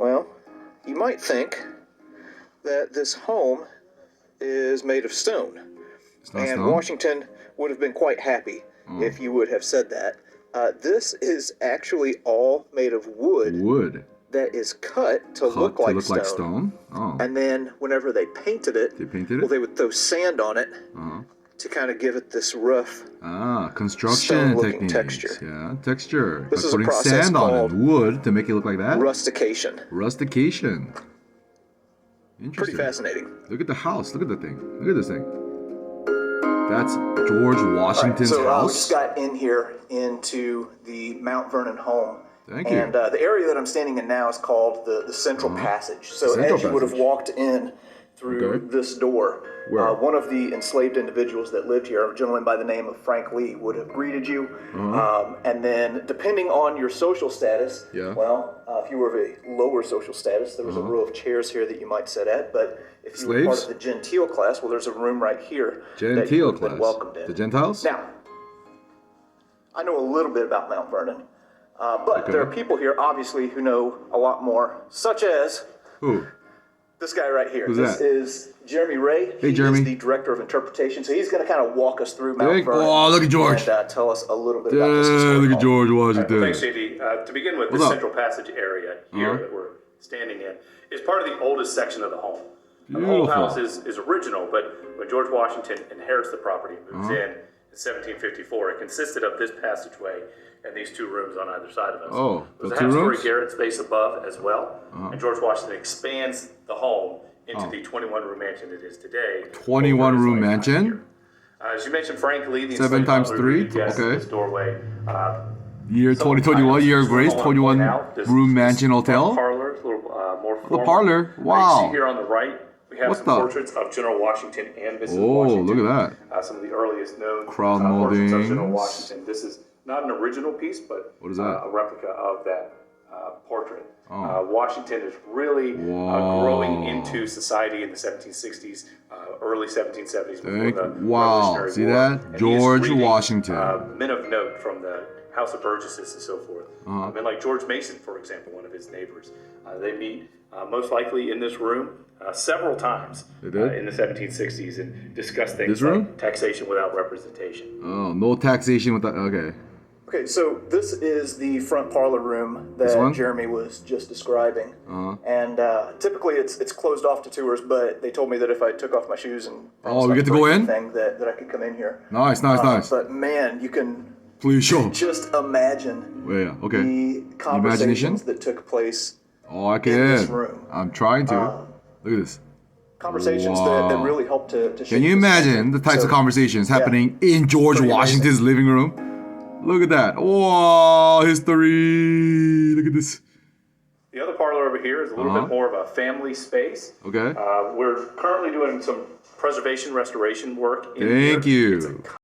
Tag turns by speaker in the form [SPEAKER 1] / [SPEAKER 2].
[SPEAKER 1] Well, you might think that this home is made of stone.
[SPEAKER 2] It's not
[SPEAKER 1] And
[SPEAKER 2] stone?
[SPEAKER 1] Washington would have been quite happy if you would have said that. This is actually all made of wood.
[SPEAKER 2] Wood.
[SPEAKER 1] That is cut to look like stone.
[SPEAKER 2] Oh.
[SPEAKER 1] And then whenever they painted it,
[SPEAKER 2] Well,
[SPEAKER 1] they would throw sand on it to kind of give it this rough,
[SPEAKER 2] construction
[SPEAKER 1] stone-looking
[SPEAKER 2] techniques.
[SPEAKER 1] texture.
[SPEAKER 2] Yeah, texture.
[SPEAKER 1] This
[SPEAKER 2] By
[SPEAKER 1] is a
[SPEAKER 2] putting
[SPEAKER 1] process
[SPEAKER 2] sand on
[SPEAKER 1] called
[SPEAKER 2] it, wood to make it look like that.
[SPEAKER 1] rustication.
[SPEAKER 2] Rustication. Interesting.
[SPEAKER 1] Pretty fascinating.
[SPEAKER 2] Look at the house. Look at the thing. Look at this thing. That's George Washington's house.
[SPEAKER 1] We just got in here into the Mount Vernon home.
[SPEAKER 2] Thank you.
[SPEAKER 1] And the area that I'm standing in now is called the Central Passage. So
[SPEAKER 2] Central
[SPEAKER 1] as you would have
[SPEAKER 2] Passage.
[SPEAKER 1] walked in through this door, one of the enslaved individuals that lived here, a gentleman by the name of Frank Lee, would have greeted you. And then depending on your social status, if you were of a lower social status, there was a row of chairs here that you might sit at. But if you were part of the genteel class, well, there's a room right here that you would have been welcomed in.
[SPEAKER 2] The Gentiles?
[SPEAKER 1] Now, I know a little bit about Mount Vernon. But there are people here, obviously, who know a lot more, such as this guy right here. This is Jeremy Ray.
[SPEAKER 2] Hey, Jeremy.
[SPEAKER 1] He's the director of interpretation, so he's going to kind of walk us through Mount Vernon.
[SPEAKER 2] Oh, look at George.
[SPEAKER 1] And tell us a little bit about this historical
[SPEAKER 2] look at
[SPEAKER 1] home.
[SPEAKER 2] George Washington.
[SPEAKER 3] Thanks, JD. To begin with, the Central Passage area here that we're standing in is part of the oldest section of the home. The whole house is original, but when George Washington inherits the property, moves in 1754, it consisted of this passageway and these two rooms on either side of us.
[SPEAKER 2] Oh,
[SPEAKER 3] there's
[SPEAKER 2] the
[SPEAKER 3] a
[SPEAKER 2] two
[SPEAKER 3] half-story
[SPEAKER 2] rooms?
[SPEAKER 3] garret space above as well, and George Washington expands the home into the 21-room mansion it is today.
[SPEAKER 2] 21-room mansion?
[SPEAKER 3] As you mentioned, Frank Lee, the
[SPEAKER 2] 7 times 3?
[SPEAKER 3] This doorway.
[SPEAKER 2] Year 2021, year of grace, 21-room mansion hotel.
[SPEAKER 3] Parlor, a little more formal.
[SPEAKER 2] The parlor? Wow.
[SPEAKER 3] You see here on the right, we have some portraits of General Washington and Mrs. Washington.
[SPEAKER 2] Oh, look at that.
[SPEAKER 3] Some of the earliest known
[SPEAKER 2] Crown
[SPEAKER 3] portraits of
[SPEAKER 2] moldings.
[SPEAKER 3] General Washington. This is not an original piece, but
[SPEAKER 2] what is that?
[SPEAKER 3] A replica of that portrait. Washington is really growing into society in the 1760s, early 1770s.
[SPEAKER 2] Wow, see that? George Washington.
[SPEAKER 3] Men of note from the House of Burgesses and so forth. Men like George Mason, for example, one of his neighbors. They meet most likely in this room several times in the 1760s and discuss things like taxation without representation.
[SPEAKER 2] Oh, no taxation without, okay.
[SPEAKER 1] Okay, so this is the front parlor room that Jeremy was just describing. And typically it's closed off to tours, but they told me that if I took off my shoes and
[SPEAKER 2] we get to go in?
[SPEAKER 1] that I could come in here.
[SPEAKER 2] Nice.
[SPEAKER 1] But man, you can just imagine the conversations that took place
[SPEAKER 2] I
[SPEAKER 1] in this room.
[SPEAKER 2] I'm trying to. Look at this.
[SPEAKER 1] Conversations that really helped to shape
[SPEAKER 2] Can you imagine the types of conversations happening in George Washington's living room? Look at that. Wow, history. Look at this.
[SPEAKER 3] The other parlor over here is a little bit more of a family space.
[SPEAKER 2] Okay.
[SPEAKER 3] We're currently doing some preservation restoration work in here.
[SPEAKER 2] Thank you.